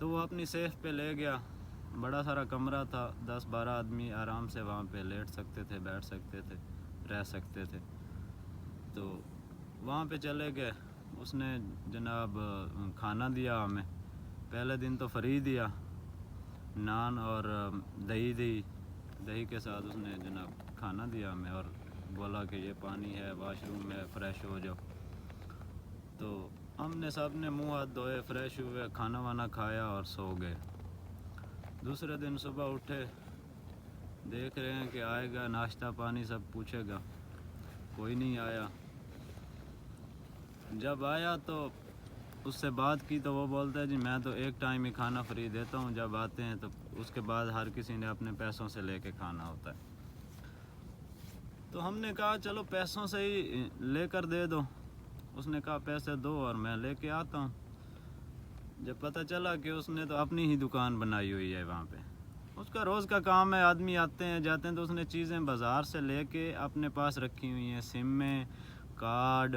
تو وہ اپنی سیف پہ لے گیا. بڑا سارا کمرہ تھا, 10-12 آدمی آرام سے وہاں پہ لیٹ سکتے تھے, بیٹھ سکتے تھے, رہ سکتے تھے. تو وہاں پہ چلے گئے. اس نے جناب کھانا دیا ہمیں. پہلے دن تو فری دیا, نان اور دہی کے ساتھ اس نے جناب کھانا دیا ہمیں, اور بولا کہ یہ پانی ہے, واش روم میں, فریش ہو جاؤ. تو ہم نے سب نے منہ ہاتھ دھوئے, فریش ہوئے, کھانا وانا کھایا اور سو گئے. دوسرے دن صبح اٹھے, دیکھ رہے ہیں کہ آئے گا ناشتہ پانی سب پوچھے گا, کوئی نہیں آیا. جب آیا تو اس سے بات کی تو وہ بولتا ہے جی میں تو ایک ٹائم ہی کھانا فری دیتا ہوں, جب آتے ہیں تو اس کے بعد ہر کسی نے اپنے پیسوں سے لے کے کھانا ہوتا ہے. تو ہم نے کہا چلو پیسوں سے ہی لے کر دے دو. اس نے کہا پیسے دو اور میں لے کے آتا ہوں. جب پتہ چلا کہ اس نے تو اپنی ہی دکان بنائی ہوئی ہے وہاں پہ, اس کا روز کا کام ہے, آدمی آتے ہیں جاتے ہیں, تو اس نے چیزیں بازار سے لے کے اپنے پاس رکھی ہوئی ہیں, سمیں, کارڈ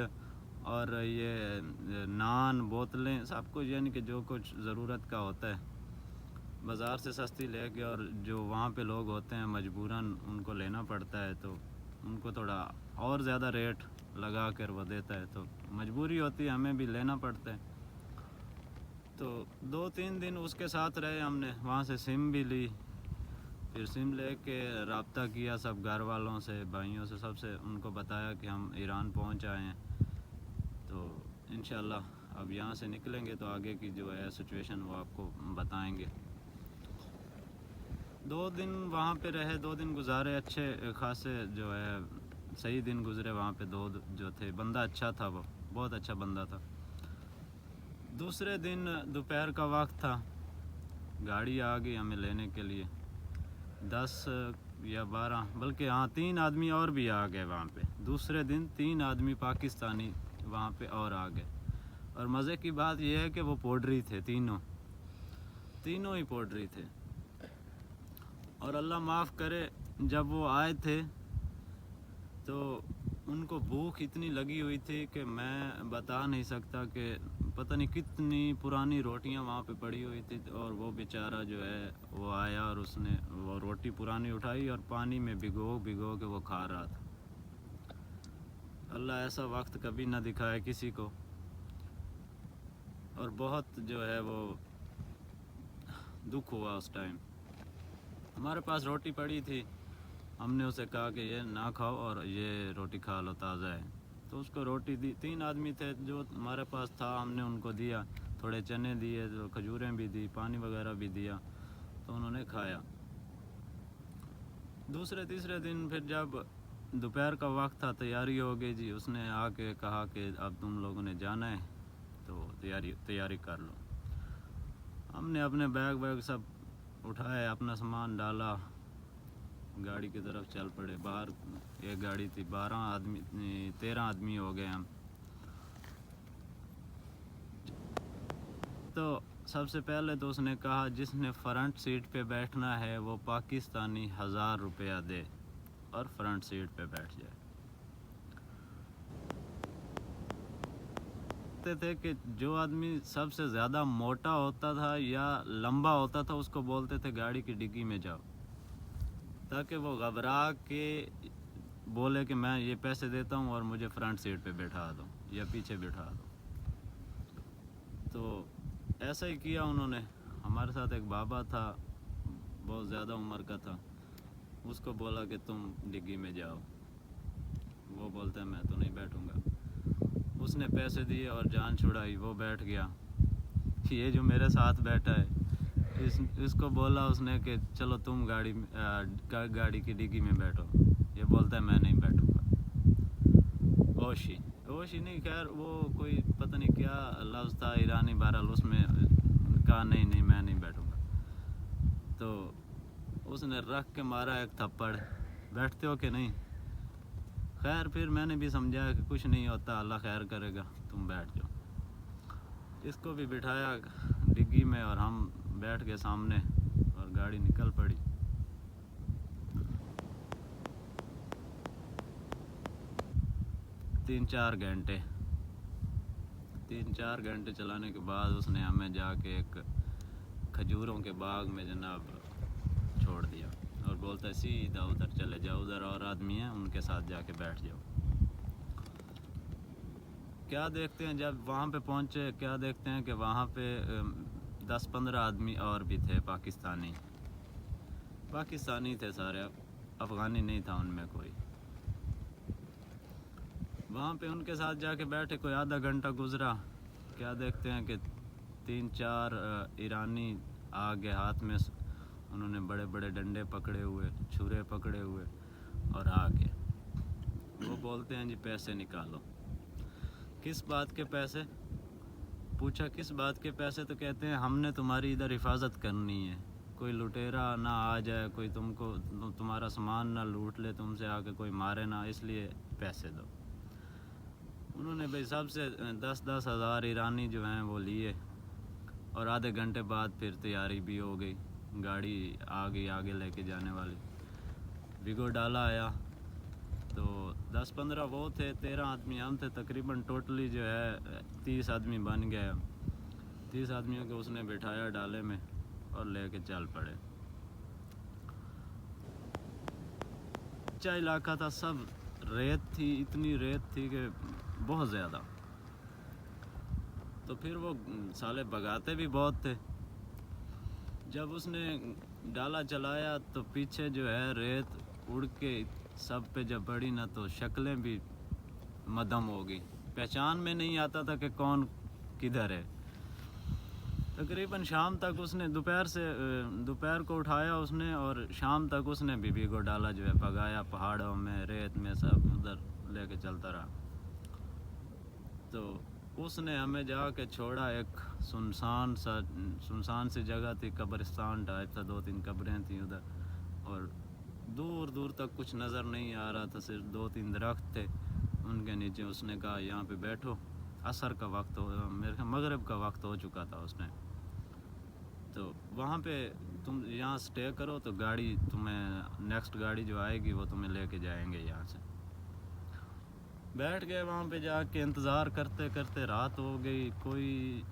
اور یہ نان, بوتلیں, سب کچھ, یعنی کہ جو کچھ ضرورت کا ہوتا ہے بازار سے سستی لے کے, اور جو وہاں پہ لوگ ہوتے ہیں مجبوراً ان کو لینا پڑتا ہے تو ان کو تھوڑا اور زیادہ ریٹ لگا کر وہ دیتا ہے, تو مجبوری ہوتی ہے, ہمیں بھی لینا پڑتا ہے. تو 2-3 دن اس کے ساتھ رہے ہم نے, وہاں سے سم بھی لی. پھر سم لے کے رابطہ کیا سب گھر والوں سے, بھائیوں سے, سب سے, ان کو بتایا کہ ہم ایران پہنچ آئے ہیں. تو انشاءاللہ اب یہاں سے نکلیں گے تو آگے کی جو ہے سچویشن وہ آپ کو بتائیں گے. 2 دن وہاں پہ رہے, 2 دن گزارے, اچھے خاصے جو ہے صحیح دن گزرے وہاں پہ. 2 جو تھے, بندہ اچھا تھا, وہ بہت اچھا بندہ تھا. دوسرے دن دوپہر کا وقت تھا, گاڑی آ گئی ہمیں لینے کے لیے. 10 یا 12 بلکہ 3 آدمی اور بھی آ گئے وہاں پہ. دوسرے دن 3 آدمی پاکستانی وہاں پہ اور آ گئے. اور مزے کی بات یہ ہے کہ وہ پوڈری تھے, تینوں ہی پوڈری تھے. اور اللہ معاف کرے, جب وہ آئے تھے تو ان کو بھوک اتنی لگی ہوئی تھی کہ میں بتا نہیں سکتا, کہ پتہ نہیں کتنی پرانی روٹیاں وہاں پہ پڑی ہوئی تھی. اور وہ بیچارہ جو ہے وہ آیا اور اس نے وہ روٹی پرانی اٹھائی اور پانی میں بھگو کے وہ کھا رہا تھا. اللہ ایسا وقت کبھی نہ دکھائے کسی کو. اور بہت جو ہے وہ دکھ ہوا اس ٹائم. ہمارے پاس روٹی پڑی تھی, ہم نے اسے کہا کہ یہ نہ کھاؤ اور یہ روٹی کھا لو, تازہ ہے. تو اس کو روٹی دی. 3 آدمی تھے, جو ہمارے پاس تھا ہم نے ان کو دیا. تھوڑے چنے دیے, تو کھجوریں بھی دی, پانی وغیرہ بھی دیا, تو انہوں نے کھایا. دوسرے تیسرے دن پھر جب دوپہر کا وقت تھا, تیاری ہو گئی جی. اس نے آ کے کہا کہ اب تم لوگوں نے جانا ہے تو تیاری کر لو. ہم نے اپنے بیگ سب اٹھائے, اپنا سامان ڈالا, گاڑی کی طرف چل پڑے. باہر ایک گاڑی تھی, 13 آدمی ہو گئے ہم. تو سب سے پہلے تو اس نے کہا جس نے فرنٹ سیٹ پہ بیٹھنا ہے وہ پاکستانی 1000 روپیہ دے اور فرنٹ سیٹ پہ بیٹھ جائے. کہتے تھے کہ جو آدمی سب سے زیادہ موٹا ہوتا تھا یا لمبا ہوتا تھا اس کو بولتے تھے گاڑی کی ڈگی میں جاؤ, تاکہ وہ گھبرا کے بولے کہ میں یہ پیسے دیتا ہوں اور مجھے فرنٹ سیٹ پہ بیٹھا دو یا پیچھے بیٹھا دو. تو ایسا ہی کیا انہوں نے. ہمارے ساتھ ایک بابا تھا, بہت زیادہ عمر کا تھا, اس کو بولا کہ تم ڈگی میں جاؤ. وہ بولتا ہے میں تو نہیں بیٹھوں گا. اس نے پیسے دیے اور جان چھڑائی, وہ بیٹھ گیا. یہ جو میرے ساتھ بیٹھا ہے اس کو بولا اس نے کہ چلو تم گاڑی کی ڈگی میں بیٹھو. یہ بولتا ہے میں نہیں بیٹھوں گا. اوشی نہیں, خیر وہ کوئی پتہ نہیں کیا لفظ تھا ایرانی, بہرحال اس میں کہا نہیں میں نہیں بیٹھوں گا. تو اس نے رکھ کے مارا ایک تھپڑ, بیٹھتے ہو کہ نہیں. خیر پھر میں نے بھی سمجھایا کہ کچھ نہیں ہوتا, اللہ خیر کرے گا, تم بیٹھ جاؤ. اس کو بھی بٹھایا ڈگی میں اور ہم بیٹھ گئے سامنے اور گاڑی نکل پڑی. تین چار گھنٹے چلانے کے بعد اس نے ہمیں جا کے ایک کھجوروں کے باغ میں جناب چھوڑ دیا اور بولتا ہے سیدھا ادھر چلے جاؤ، ادھر اور آدمی ہیں ان کے ساتھ جا کے بیٹھ جاؤ۔ کیا دیکھتے ہیں جب وہاں پہ پہنچے، کیا دیکھتے ہیں کہ وہاں پہ 10-15 آدمی اور بھی تھے، پاکستانی تھے سارے، افغانی نہیں تھا ان میں کوئی۔ وہاں پہ ان کے ساتھ جا کے بیٹھے، کوئی آدھا گھنٹہ گزرا، کیا دیکھتے ہیں کہ 3-4 ایرانی آگے ہاتھ میں انہوں نے بڑے بڑے ڈنڈے پکڑے ہوئے، چھرے پکڑے ہوئے اور آگے وہ بولتے ہیں جی پیسے نکالو۔ کس بات کے پیسے؟ پوچھا کس بات کے پیسے؟ تو کہتے ہیں ہم نے تمہاری ادھر حفاظت کرنی ہے، کوئی لٹیرا نہ آ جائے، کوئی تمہارا سامان نہ لوٹ لے، تم سے آ کے کوئی مارے نہ، اس لیے پیسے دو۔ انہوں نے بھائی سب سے 10-10 ہزار ایرانی جو ہیں وہ لیے، اور آدھے گھنٹے بعد پھر تیاری بھی ہو گئی، گاڑی آ گئی آگے لے کے جانے والی۔ بگو ڈالا آیا تو 10-15 وہ تھے، 13 آدمی ہم تھے، تقریباً ٹوٹلی جو ہے 30 آدمی بن گئے۔ 30 آدمیوں کو اس نے بٹھایا ڈالے میں اور لے کے چل پڑے۔ اچھا علاقہ تھا، سب ریت تھی، اتنی ریت تھی کہ بہت زیادہ۔ تو پھر وہ سالے بگاتے بھی بہت تھے۔ جب اس نے ڈالا چلایا تو پیچھے جو ہے ریت اڑ کے سب پہ جب پڑی نا تو شکلیں بھی مدھم ہو گئی، پہچان میں نہیں آتا تھا کہ کون کدھر ہے۔ تقریباً شام تک اس نے دوپہر کو اٹھایا اس نے، اور شام تک اس نے بیوی کو ڈالا جو ہے بگایا، پہاڑوں میں ریت میں سب ادھر لے کے چلتا رہا۔ تو اس نے ہمیں جا کے چھوڑا ایک سنسان سی جگہ تھی، قبرستان ٹائپ تھا، 2-3 قبریں تھیں ادھر، اور دور دور تک کچھ نظر نہیں آ رہا تھا، صرف 2-3 درخت تھے، ان کے نیچے اس نے کہا یہاں پہ بیٹھو، عصر کا وقت مغرب کا وقت ہو چکا تھا اس نے، تو وہاں پہ تم یہاں سٹے کرو تو گاڑی تمہیں نیکسٹ گاڑی جو آئے گی وہ تمہیں لے کے جائیں گے یہاں سے۔ بیٹھ گئے وہاں پہ جا کے، انتظار کرتے کرتے رات ہو گئی، کوئی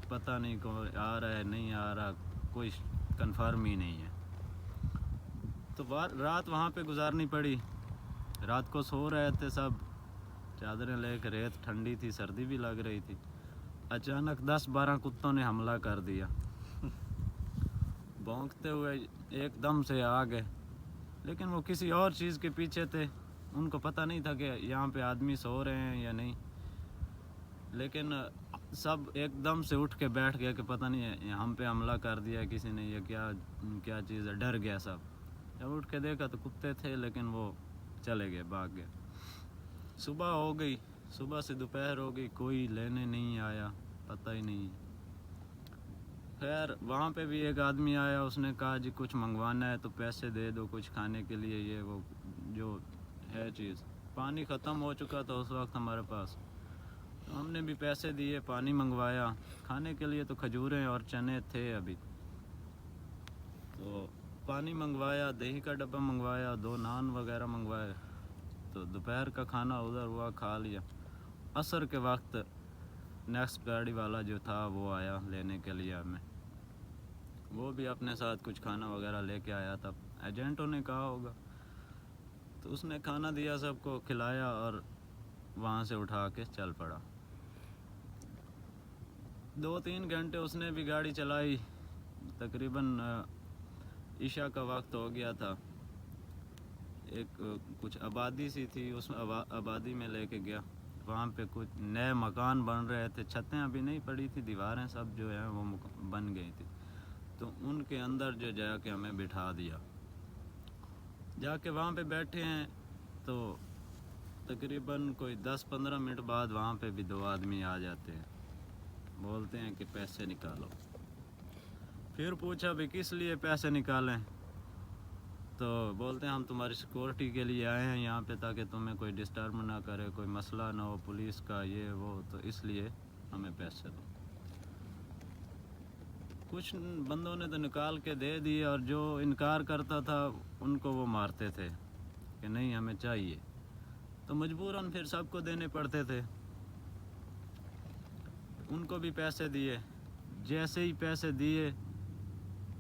پتہ نہیں کوئی آ رہا ہے نہیں آ رہا، کوئی کنفرم ہی نہیں ہے۔ تو رات وہاں پہ گزارنی پڑی۔ رات کو سو رہے تھے سب، چادریں لے کے، ریت ٹھنڈی تھی، سردی بھی لگ رہی تھی۔ اچانک 10-12 کتوں نے حملہ کر دیا، بھونکتے ہوئے ایک دم سے آ گئے، لیکن وہ کسی اور چیز کے پیچھے تھے، ان کو پتہ نہیں تھا کہ یہاں پہ آدمی سو رہے ہیں یا نہیں، لیکن سب ایک دم سے اٹھ کے بیٹھ گیا کہ پتہ نہیں ہے ہم پہ حملہ کر دیا کسی نے، یا کیا چیز ہے، ڈر گیا سب۔ جب اٹھ کے دیکھا تو کتے تھے، لیکن وہ چلے گئے، بھاگ گئے۔ صبح ہو گئی، صبح سے دوپہر ہو گئی، کوئی لینے نہیں آیا، پتہ ہی نہیں۔ خیر وہاں پہ بھی ایک آدمی آیا، اس نے کہا جی کچھ منگوانا ہے تو پیسے دے دو، کچھ کھانے کے لیے، یہ وہ جو ہے چیز۔ پانی ختم ہو چکا تھا اس وقت ہمارے پاس، تو ہم نے بھی پیسے دیے، پانی منگوایا، کھانے کے لیے تو کھجوریں اور چنے تھے ابھی، تو پانی منگوایا، دہی کا ڈبہ منگوایا، 2 نان وغیرہ منگوائے، تو دوپہر کا کھانا ادھر ہوا، کھا لیا۔ عصر کے وقت نیکسٹ گاڑی والا جو تھا وہ آیا لینے کے لیے ہمیں، وہ بھی اپنے ساتھ کچھ کھانا وغیرہ لے کے آیا تھا، ایجنٹوں نے کہا ہوگا، تو اس نے کھانا دیا، سب کو کھلایا اور وہاں سے اٹھا کے چل پڑا۔ 2-3 گھنٹے اس نے بھی گاڑی چلائی، تقریباً عشاء کا وقت ہو گیا تھا۔ ایک کچھ آبادی سی تھی، اس آبادی میں لے کے گیا، وہاں پہ کچھ نئے مکان بن رہے تھے، چھتیں ابھی نہیں پڑی تھی، دیواریں سب جو ہیں وہ بن گئی تھی، تو ان کے اندر جو جا کے ہمیں بٹھا دیا۔ جا کے وہاں پہ بیٹھے ہیں تو تقریباً کوئی 10-15 منٹ بعد وہاں پہ بھی 2 آدمی آ جاتے ہیں، بولتے ہیں کہ پیسے نکالو۔ پھر پوچھا بھی کس لیے پیسے نکالیں؟ تو بولتے ہیں ہم تمہاری سیکورٹی کے لیے آئے ہیں یہاں پہ، تاکہ تمہیں کوئی ڈسٹرب نہ کرے، کوئی مسئلہ نہ ہو پولیس کا، یہ وہ، تو اس لیے ہمیں پیسے دو۔ کچھ بندوں نے تو نکال کے دے دیے، اور جو انکار کرتا تھا ان کو وہ مارتے تھے کہ نہیں ہمیں چاہیے، تو مجبوراً پھر سب کو دینے پڑتے تھے۔ ان کو بھی پیسے دیے، جیسے ہی پیسے دیے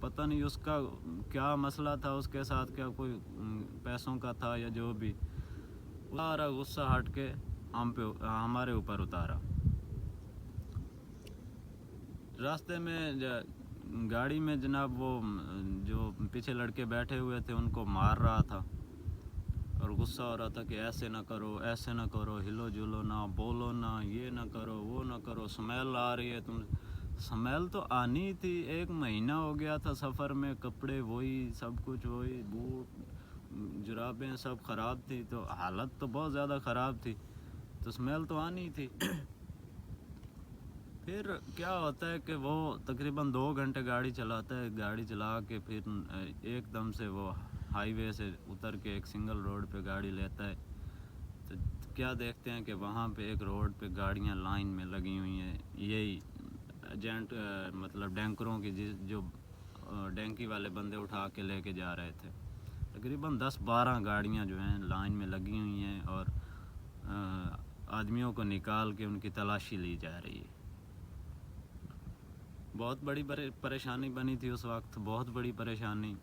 پتہ نہیں اس کا کیا مسئلہ تھا، اس کے ساتھ کیا کوئی پیسوں کا تھا یا جو بھی، سارا غصہ ہٹ کے ہمارے اوپر اتارا۔ راستے میں گاڑی میں جناب وہ جو پیچھے لڑکے بیٹھے ہوئے تھے ان کو مار رہا تھا اور غصہ ہو رہا تھا کہ ایسے نہ کرو، ایسے نہ کرو، ہلو جلو نہ، بولو نہ، یہ نہ کرو، وہ نہ کرو، سمیل آ رہی ہے تم۔ سمیل تو آنی تھی، 1 مہینہ ہو گیا تھا سفر میں، کپڑے وہی، سب کچھ وہی، بوٹ جرابیں سب خراب تھی، تو حالت تو بہت زیادہ خراب تھی، تو سمیل تو آنی تھی۔ پھر کیا ہوتا ہے کہ وہ تقریباً 2 گھنٹے گاڑی چلاتا ہے، گاڑی چلا کے پھر ایک دم سے وہ ہائی وے سے اتر کے ایک سنگل روڈ پہ گاڑی لیتا ہے، تو کیا دیکھتے ہیں کہ وہاں پہ ایک روڈ پہ گاڑیاں لائن میں لگی ہوئی ہیں، یہی ایجنٹ مطلب ڈینکروں کی، جو ڈینکی والے بندے اٹھا کے لے کے جا رہے تھے، تقریباً 10-12 گاڑیاں جو ہیں لائن میں لگی ہوئی ہیں اور آدمیوں کو نکال کے ان کی تلاشی لی جا رہی ہے۔ بہت بڑی پریشانی بنی تھی اس وقت، بہت بڑی پریشانی۔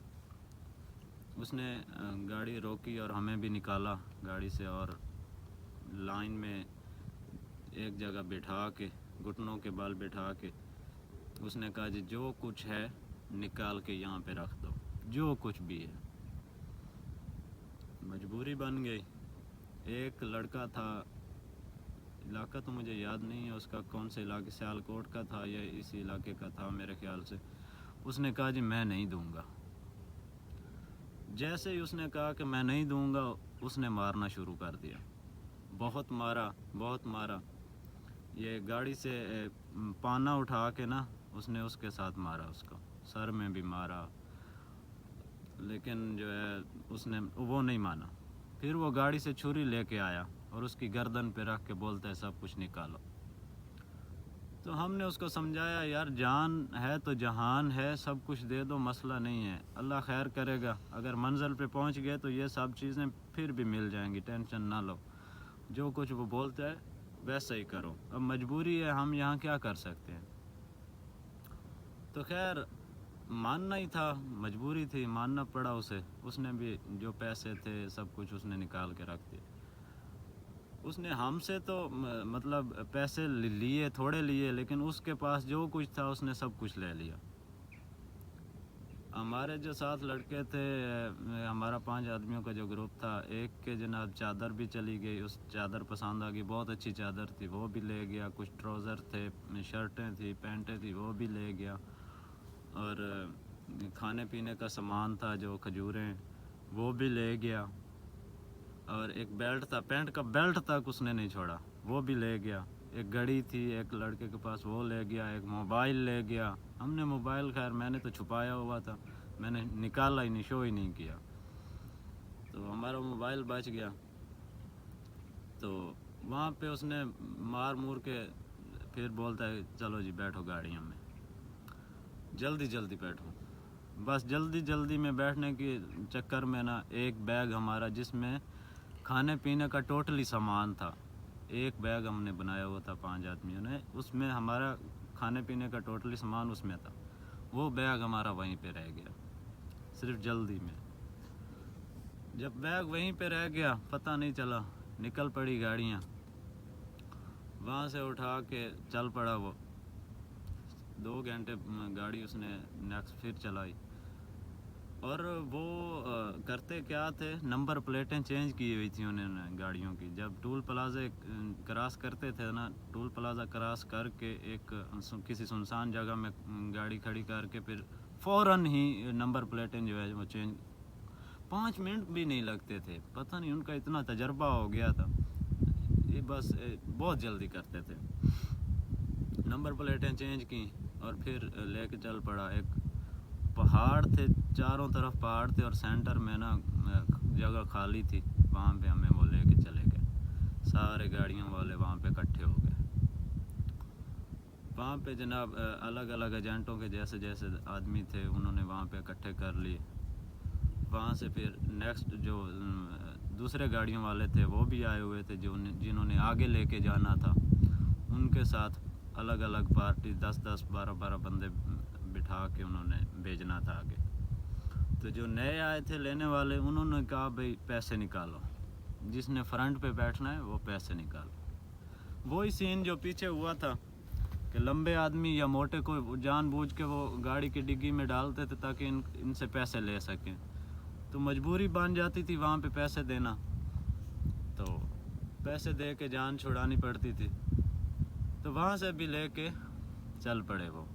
اس نے گاڑی روکی اور ہمیں بھی نکالا گاڑی سے، اور لائن میں ایک جگہ بٹھا کے، گھٹنوں کے بال بٹھا کے اس نے کہا جی جو کچھ ہے نکال کے یہاں پہ رکھ دو، جو کچھ بھی ہے۔ مجبوری بن گئی۔ ایک لڑکا تھا، علاقہ تو مجھے یاد نہیں ہے اس کا کون سے علاقے، سیالکوٹ کا تھا یا اسی علاقے کا تھا میرے خیال سے، اس نے کہا جی میں نہیں دوں گا۔ جیسے ہی اس نے کہا کہ میں نہیں دوں گا، اس نے مارنا شروع کر دیا، بہت مارا، بہت مارا۔ یہ گاڑی سے پانا اٹھا کے نا اس نے اس کے ساتھ مارا، اس کو سر میں بھی مارا، لیکن جو ہے اس نے وہ نہیں مانا۔ پھر وہ گاڑی سے چھری لے کے آیا اور اس کی گردن پہ رکھ کے بولتا ہے سب کچھ نکالو۔ تو ہم نے اس کو سمجھایا یار جان ہے تو جہان ہے، سب کچھ دے دو، مسئلہ نہیں ہے، اللہ خیر کرے گا، اگر منزل پہ پہنچ گئے تو یہ سب چیزیں پھر بھی مل جائیں گی، ٹینشن نہ لو، جو کچھ وہ بولتا ہے ویسا ہی کرو، اب مجبوری ہے، ہم یہاں کیا کر سکتے ہیں۔ تو خیر ماننا ہی تھا، مجبوری تھی، ماننا پڑا اسے۔ اس نے بھی جو پیسے تھے سب کچھ اس نے نکال کے رکھ دیا۔ اس نے ہم سے تو مطلب پیسے لیے، تھوڑے لیے، لیکن اس کے پاس جو کچھ تھا اس نے سب کچھ لے لیا۔ ہمارے جو 7 لڑکے تھے، ہمارا 5 آدمیوں کا جو گروپ تھا، ایک کے جناب چادر بھی چلی گئی، اس چادر پسند آ گئی، بہت اچھی چادر تھی، وہ بھی لے گیا، کچھ ٹراؤزر تھے، شرٹیں تھی، پینٹیں تھی، وہ بھی لے گیا، اور کھانے پینے کا سامان تھا جو کھجوریں، وہ بھی لے گیا، اور ایک بیلٹ تھا، پینٹ کا بیلٹ تک اس نے نہیں چھوڑا، وہ بھی لے گیا، ایک گھڑی تھی ایک لڑکے کے پاس، وہ لے گیا، ایک موبائل لے گیا۔ ہم نے موبائل خیر میں نے تو چھپایا ہوا تھا، میں نے نکالا ہی نہیں، شو ہی نہیں کیا، تو ہمارا موبائل بچ گیا۔ تو وہاں پہ اس نے مار مور کے پھر بولتا ہے چلو جی بیٹھو گاڑیوں میں، جلدی جلدی بیٹھو۔ بس جلدی جلدی میں بیٹھنے کے چکر میں نا ایک بیگ ہمارا جس میں کھانے پینے کا ٹوٹلی سامان تھا، ایک بیگ ہم نے بنایا ہوا تھا 5 آدمیوں نے، اس میں ہمارا کھانے پینے کا ٹوٹلی سامان اس میں تھا، وہ بیگ ہمارا وہیں پہ رہ گیا، صرف جلدی میں۔ جب بیگ وہیں پہ رہ گیا پتہ نہیں چلا، نکل پڑی گاڑیاں، وہاں سے اٹھا کے چل پڑا وہ، 2 گھنٹے گاڑی اس نے نیکسٹ پھر چلائی۔ اور وہ کرتے کیا تھے، نمبر پلیٹیں چینج کی ہوئی تھیں انہوں نے گاڑیوں کی، جب ٹول پلازا کراس کرتے تھے نا، ٹول پلازا کراس کر کے ایک کسی سنسان جگہ میں گاڑی کھڑی کر کے پھر فوراً ہی نمبر پلیٹیں جو ہے وہ چینج، 5 منٹ بھی نہیں لگتے تھے، پتہ نہیں ان کا اتنا تجربہ ہو گیا تھا، یہ بس بہت جلدی کرتے تھے۔ نمبر پلیٹیں چینج کی اور پھر لے کے چل پڑا۔ ایک پہاڑ تھے، چاروں طرف پہاڑ تھے اور سینٹر میں نا جگہ خالی تھی، وہاں پہ ہمیں وہ لے کے چلے گئے، سارے گاڑیوں والے وہاں پہ اکٹھے ہو گئے۔ وہاں پہ جناب الگ الگ ایجنٹوں کے جیسے جیسے آدمی تھے انہوں نے وہاں پہ اکٹھے کر لیے۔ وہاں سے پھر نیکسٹ جو دوسرے گاڑیوں والے تھے وہ بھی آئے ہوئے تھے، جنہوں نے آگے لے کے جانا تھا، ان کے ساتھ الگ الگ پارٹی 10-10 12-12 بندے اٹھا کے انہوں نے بھیجنا تھا آگے. تو جو نئے آئے تھے لینے والے انہوں نے کہا بھئی پیسے نکالو, جس نے فرنٹ پہ بیٹھنا ہے وہ پیسے نکالو. وہی سین جو پیچھے ہوا تھا کہ لمبے آدمی یا موٹے کو جان بوجھ کے وہ گاڑی کی ڈگی میں ڈالتے تھے تاکہ ان سے پیسے لے سکیں. تو مجبوری بن جاتی تھی وہاں پہ پیسے دینا, تو پیسے دے کے جان چھڑانی پڑتی تھی. تو وہاں سے بھی لے کے چل پڑے وہ.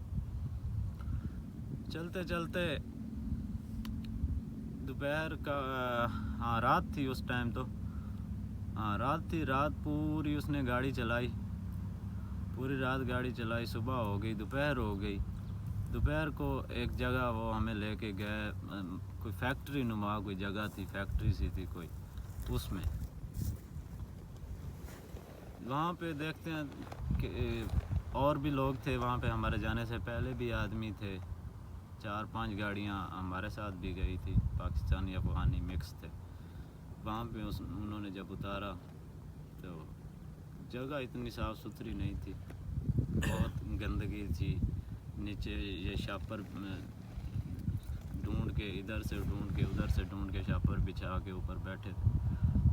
چلتے چلتے دوپہر کا ہاں رات تھی اس ٹائم, تو ہاں رات تھی. رات پوری اس نے گاڑی چلائی, پوری رات گاڑی چلائی. صبح ہو گئی, دوپہر ہو گئی. دوپہر کو ایک جگہ وہ ہمیں لے کے گئے, کوئی فیکٹری نما کوئی جگہ تھی, فیکٹری سی تھی کوئی, اس میں وہاں پہ دیکھتے ہیں کہ اور بھی لوگ تھے وہاں پہ. ہمارے جانے سے پہلے بھی آدمی تھے, 4-5 گاڑیاں ہمارے ساتھ بھی گئی تھی, پاکستانی افغانی مکس تھے. وہاں پہ انہوں نے جب اتارا تو جگہ اتنی صاف ستھری نہیں تھی, بہت گندگی تھی. نیچے یہ شاپر ڈھونڈ کے ادھر سے ڈھونڈ کے ادھر سے ڈھونڈ کے شاپر بچھا کے اوپر بیٹھے تھے.